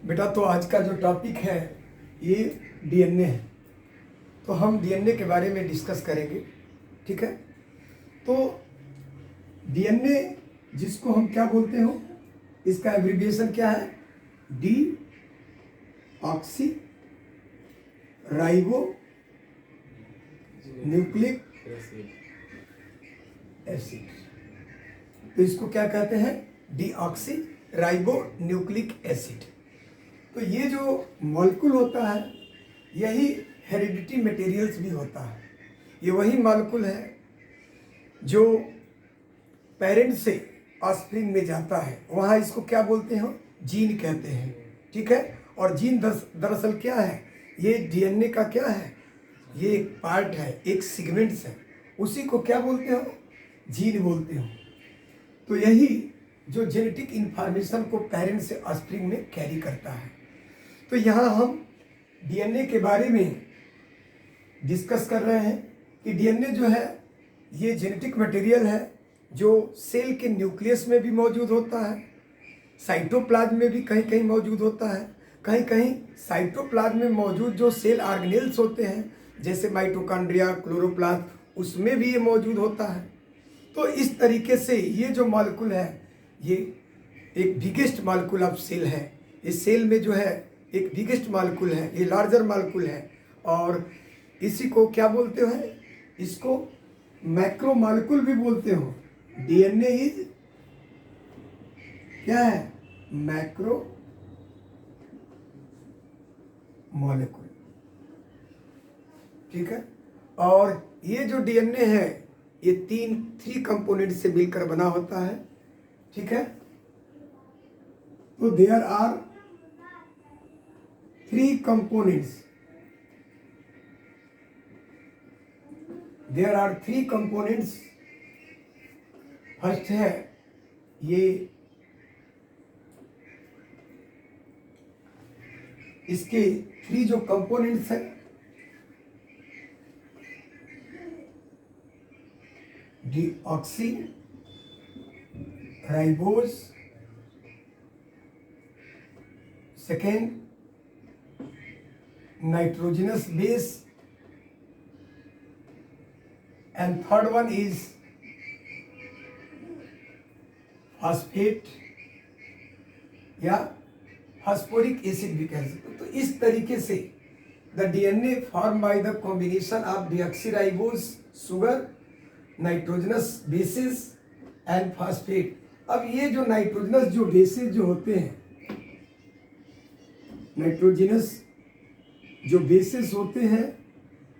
बेटा तो आज का जो टॉपिक है ये डीएनए है। तो हम डीएनए के बारे में डिस्कस करेंगे, ठीक है। तो डीएनए जिसको हम क्या बोलते हो, इसका एब्रिविएशन क्या है? D oxy ribo nucleic acid. तो इसको क्या कहते हैं? D oxy ribo nucleic acid. तो ये जो मॉलिक्यूल होता है यही हेरिडिटी मटेरियल्स भी होता है। ये वही मॉलिक्यूल है जो पेरेंट से ऑस्प्रिंग में जाता है, वहाँ इसको क्या बोलते हैं? जीन कहते हैं, ठीक है। और जीन दरअसल क्या है? ये डीएनए का क्या है? ये एक पार्ट है, एक सीक्वेंस है, उसी को क्या बोलते हो? जीन बोलते हो। तो यही जो जेनेटिक इंफॉर्मेशन को पेरेंट से ऑस्प्रिंग में कैरी करता है। तो यहाँ हम डीएनए के बारे में डिस्कस कर रहे हैं कि डीएनए जो है ये जेनेटिक मटेरियल है जो सेल के न्यूक्लियस में भी मौजूद होता है, साइटोप्लाज्म में भी कहीं कहीं मौजूद होता है, कहीं कहीं साइटोप्लाज्म में मौजूद जो सेल ऑर्गेनेल्स होते हैं जैसे माइटोकॉन्ड्रिया, क्लोरोप्लास्ट, उसमें भी ये मौजूद होता है। तो इस तरीके से ये जो मॉलिक्यूल है ये एक बिगेस्ट मॉलिक्यूल ऑफ सेल है। इस सेल में जो है एक बिगेस्ट मॉलिक्यूल है, ये लार्जर मॉलिक्यूल है। और इसी को क्या बोलते हो? इसको मैक्रो मॉलिक्यूल भी बोलते हो। डीएनए इज क्या है? मैक्रो मॉलिक्यूल, ठीक है। और ये जो डीएनए है ये थ्री कंपोनेंट से मिलकर बना होता है, ठीक है। तो there are three components, there are three components. First है ये इसके थ्री जो कंपोनेंट्स हैं, deoxyribose, second nitrogenous base, and third one is phosphate या phosphoric acid भी कह सकते हो। तो इस तरीके से the DNA formed by the combination of deoxyribose sugar, nitrogenous bases and phosphate। अब ये जो नाइट्रोजनस जो बेसेस जो होते हैं, नाइट्रोजनस जो बेसेस होते हैं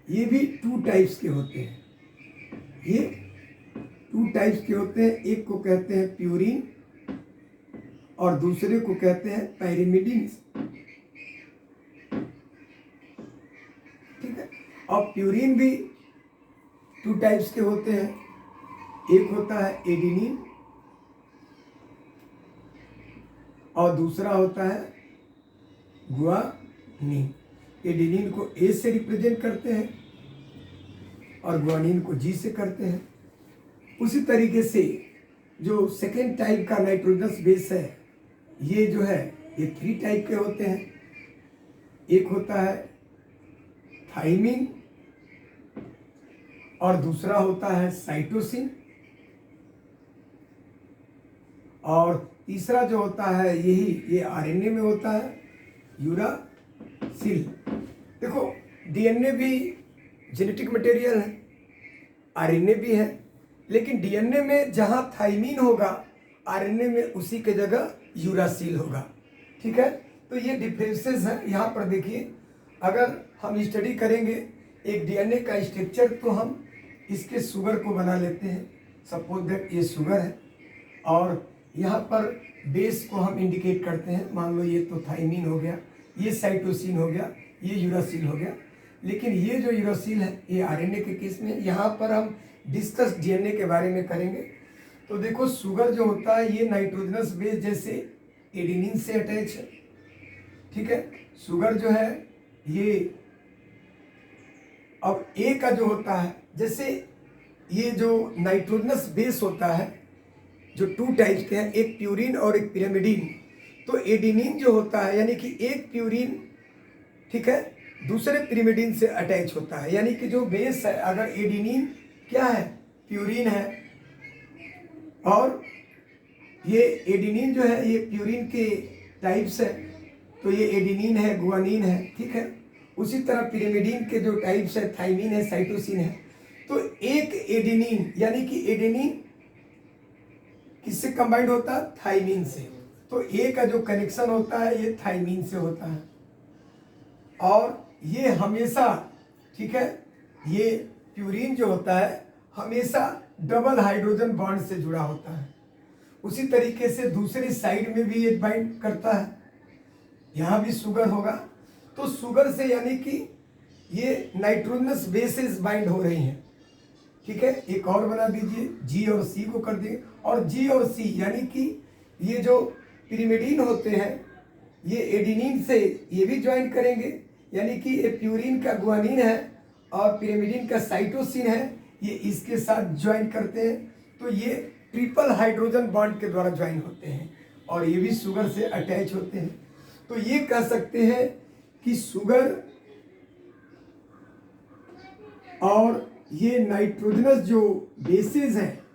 ये भी टू टाइप्स के होते हैं। ये टू टाइप्स के होते हैं, एक को कहते हैं प्यूरिन और दूसरे को कहते हैं पैरिमिडिन, ठीक है। और प्यूरिन भी टू टाइप्स के होते हैं, एक होता है एडिनिन और दूसरा होता है गुआनिन। एडिनिन को ए से रिप्रेजेंट करते हैं और गुआनिन को जी से करते हैं। उसी तरीके से जो सेकेंड टाइप का नाइट्रोजनस बेस है ये जो है ये थ्री टाइप के होते हैं। एक होता है थाइमिन और दूसरा होता है साइटोसिन और तीसरा जो होता है ये आरएनए में होता है, यूरासिल। देखो डीएनए भी जेनेटिक मटेरियल है, आरएनए भी है, लेकिन डीएनए में जहां थाइमिन होगा आरएनए में उसी के जगह यूरासिल होगा, ठीक है। तो ये डिफरेंसेस हैं। यहाँ पर देखिए, अगर हम स्टडी करेंगे एक डीएनए का स्ट्रक्चर तो हम इसके शुगर को बना लेते हैं। सपोज दैट ये शुगर है और यहाँ पर बेस को हम इंडिकेट करते हैं। मान लो ये तो थाइमिन हो गया, ये साइटोसिन हो गया, ये यूरासिल हो गया। लेकिन ये जो यूरासिल है ये आरएनए के केस में, यहाँ पर हम डिस्कस डीएनए के बारे में करेंगे। तो देखो शुगर जो होता है ये नाइट्रोजनस बेस जैसे एडिनिन से अटैच है, ठीक है। शुगर जो है ये, अब ए का जो होता है जैसे ये जो नाइट्रोजनस बेस होता है जो टू टाइप्स के हैं, एक प्यूरिन और एक पिरामिडिन। तो एडिनिन जो होता है यानी कि एक प्यूरिन, ठीक है, दूसरे पिरिमिडिन से अटैच होता है, यानी कि जो बेस है, अगर एडिनिन क्या है, प्यूरिन है, और ये एडिनिन जो है ये प्यूरिन के टाइप्स है, तो ये एडिनिन है, गुआनिन है, ठीक है। उसी तरह पिरिमिडिन के जो टाइप्स है, थाइमिन है, साइटोसिन है। तो एक एडिनिन यानी कि एडेनिन किससे कंबाइंड होता है, थाइमिन से। तो ए का जो कनेक्शन होता है ये थाइमिन से होता है, और ये हमेशा, ठीक है, ये प्यूरिन जो होता है हमेशा डबल हाइड्रोजन बॉन्ड से जुड़ा होता है। उसी तरीके से दूसरी साइड में भी ये बाइंड करता है, यहाँ भी शुगर होगा। तो शुगर से यानी कि ये नाइट्रोजनस बेसेस बाइंड हो रही हैं, ठीक है। एक और बना दीजिए, जी और सी को कर दिए, और जी और सी यानी कि ये जो पिरिमिडीन होते हैं ये एडिनिन से ये भी ज्वाइन करेंगे, यानी कि ये प्यूरिन का गुआनिन है और पिरिमिडीन का साइटोसिन है, ये इसके साथ ज्वाइन करते हैं। तो ये ट्रिपल हाइड्रोजन बॉन्ड के द्वारा ज्वाइन होते हैं, और ये भी शुगर से अटैच होते हैं। तो ये कह सकते हैं कि शुगर और ये नाइट्रोजनस जो बेसेस हैं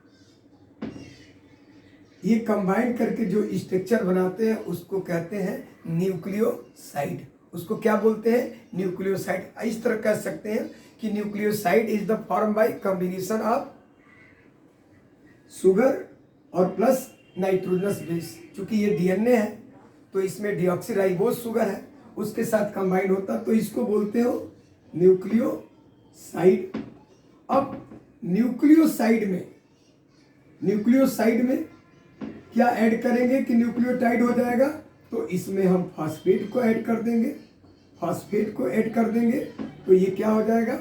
ये कंबाइन करके जो स्ट्रक्चर बनाते हैं उसको कहते हैं न्यूक्लियोसाइड। उसको क्या बोलते हैं, न्यूक्लियोसाइड। इस तरह कह सकते हैं कि nucleoside is the form by combination of sugar और प्लस नाइट्रोजनस बेस। चूंकि ये डीएनए है तो इसमें डीऑक्सीराइबोज शुगर है, उसके साथ कंबाइन होता, तो इसको बोलते हो न्यूक्लियोसाइड। अब न्यूक्लियोसाइड में क्या ऐड करेंगे कि न्यूक्लियोटाइड हो जाएगा, तो इसमें हम फास्फेट को ऐड कर देंगे, तो ये क्या हो जाएगा,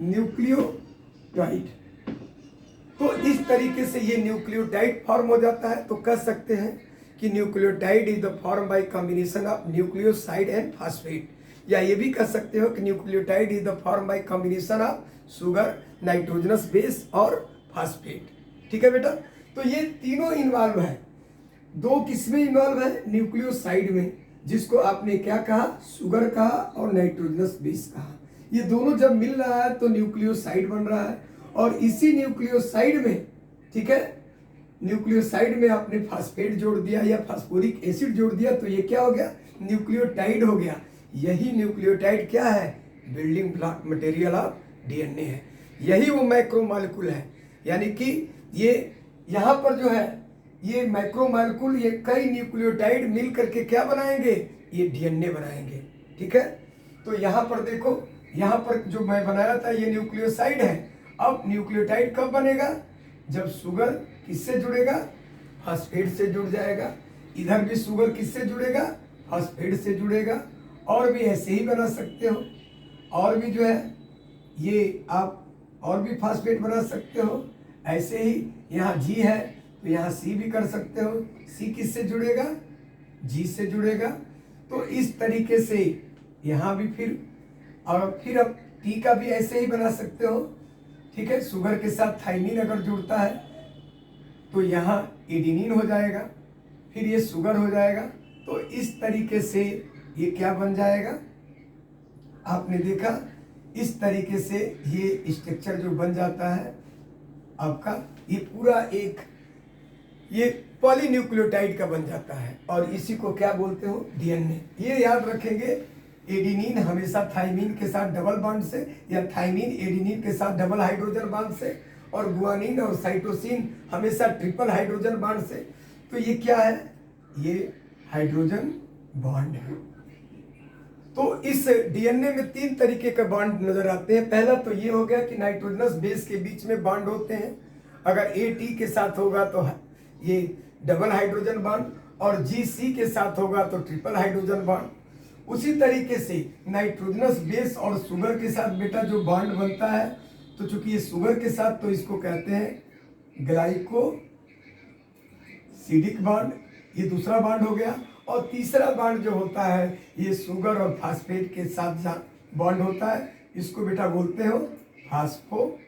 न्यूक्लियोटाइड। तो इस तरीके से ये न्यूक्लियोटाइड फॉर्म हो जाता है। तो कह सकते हैं कि nucleotide is the form by combination of nucleoside and phosphate, या ये भी कह सकते हो कि nucleotide is the form by combination of sugar, nitrogenous base और फास्फेट। ठीक है बेटा, तो ये तीनों इन्वॉल्व है। दो किसमें इन्वॉल्व है, न्यूक्लियोसाइड में, जिसको आपने क्या कहा, शुगर कहा और नाइट्रोजनस बेस कहा। ये दोनों जब मिल रहा है तो न्यूक्लियोसाइड बन रहा है, और इसी न्यूक्लियोसाइड में, ठीक है, न्यूक्लियोसाइड में आपने फास्फेट जोड़ दिया या फास्फोरिक एसिड जोड़ दिया, तो ये क्या हो गया, न्यूक्लियोटाइड हो गया। यही न्यूक्लियोटाइड क्या है, building block material of DNA है, यही वो मैक्रोमॉलिक्यूल है। यानी कि ये यहाँ पर जो है ये मैक्रोमॉलिक्यूल, ये कई न्यूक्लियोटाइड मिल करके क्या बनाएंगे, ये डीएनए बनाएंगे। ठीक है, तो यहाँ पर देखो, यहाँ पर जो मैं बनाया था ये न्यूक्लियोसाइड है। अब न्यूक्लियोटाइड कब बनेगा, जब शुगर किससे जुड़ेगा, फास्फेट से जुड़ जाएगा। इधर भी शुगर किससे जुड़ेगा, फास्फेट से जुड़ेगा। और भी ऐसे ही बना सकते हो, और भी जो है ये आप और भी फास्फेट बना सकते हो। ऐसे ही यहाँ जी है तो यहाँ सी भी कर सकते हो। सी किससे जुड़ेगा, जी से जुड़ेगा। तो इस तरीके से यहाँ भी फिर, और फिर अब टी का भी ऐसे ही बना सकते हो। ठीक है, शुगर के साथ थाइमिन अगर जुड़ता है तो यहाँ एडिनिन हो जाएगा, फिर ये शुगर हो जाएगा। तो इस तरीके से ये क्या बन जाएगा, आपने देखा, इस तरीके से ये स्ट्रक्चर जो बन जाता है आपका, ये पूरा एक ये पॉलीन्यूक्लियोटाइड का बन जाता है, और इसी को क्या बोलते हो, डीएनए। ये याद रखेंगे, एडिनिन हमेशा थाइमिन के साथ डबल बॉन्ड से, या थाइमिन एडिनिन के साथ डबल हाइड्रोजन बॉन्ड से, और गुआनिन और साइटोसिन हमेशा ट्रिपल हाइड्रोजन बॉन्ड से। तो ये क्या है, ये हाइड्रोजन बॉन्ड है। तो इस डीएनए में 3 तरीके का बॉन्ड नजर आते हैं। पहला तो ये हो गया कि नाइट्रोजनस बेस के बीच में बॉन्ड होते हैं, अगर ए टी के साथ होगा तो ये डबल हाइड्रोजन बॉन्ड, और जी सी के साथ होगा तो ट्रिपल हाइड्रोजन बॉन्ड। उसी तरीके से नाइट्रोजनस बेस और शुगर के साथ बेटा जो बॉन्ड बनता है, तो चूंकि ये शुगर के साथ तो इसको कहते हैं ग्लाइकोसिडिक बॉन्ड, ये दूसरा बॉन्ड हो गया। और तीसरा बॉन्ड जो होता है ये शुगर और फास्फेट के साथ बॉन्ड होता है, इसको बेटा बोलते हो फास्फोडाइएस्टर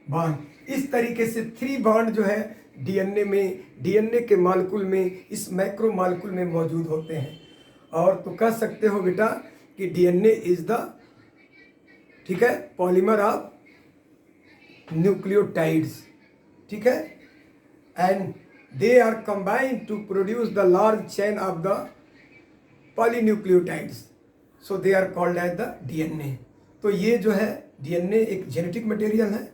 बॉन्ड। इस तरीके से 3 बॉन्ड जो है डीएनए में, डीएनए के मालिक्यूल में, इस मैक्रो मालिक्यूल में मौजूद होते हैं। और तो कह सकते हो बेटा कि डीएनए इज द, ठीक है, पॉलीमर ऑफ न्यूक्लियोटाइड्स, ठीक है, and they are combined to produce the large chain of the polynucleotides, so they are called as the DNA. तो ये जो है डीएनए एक जेनेटिक मटेरियल है।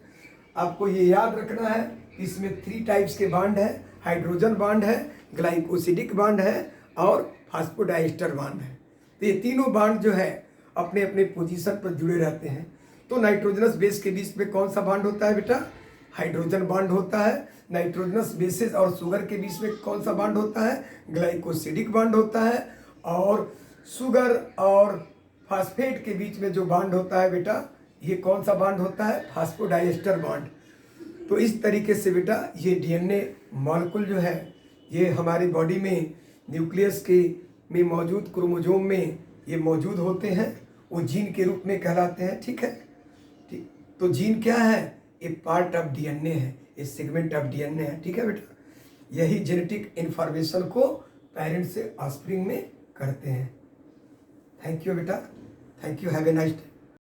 आपको ये याद रखना है, इसमें 3 टाइप्स के बांड है, हाइड्रोजन बांड है, ग्लाइकोसिडिक बांड है और फास्फोडाइस्टर बांड है। तो ये तीनों बांड जो है अपने अपने पोजीशन पर जुड़े रहते हैं। तो नाइट्रोजनस बेस के बीच में कौन सा बांड होता है बेटा? हाइड्रोजन बांड होता है। नाइट्रोजनस बेसिस और शुगर के बीच में कौन सा बांड होता है? ग्लाइकोसिडिक बांड होता है। और शुगर और फास्फेट के बीच में जो बांड होता है बेटा, ये कौन सा बांड होता है? Phosphodiester bond. तो इस तरीके से बेटा ये डीएनए मॉलिक्यूल जो है ये हमारी बॉडी में न्यूक्लियस के में मौजूद क्रोमोजोम में ये मौजूद होते हैं, वो जीन के रूप में कहलाते हैं। ठीक है, ठीक। तो जीन क्या है? ये पार्ट ऑफ डीएनए है, ये सेगमेंट ऑफ डीएनए है। ठीक है बेटा, यही जेनेटिक इंफॉर्मेशन को पेरेंट्स से ऑफस्प्रिंग में करते हैं। थैंक यू बेटा, thank you, have a nice day.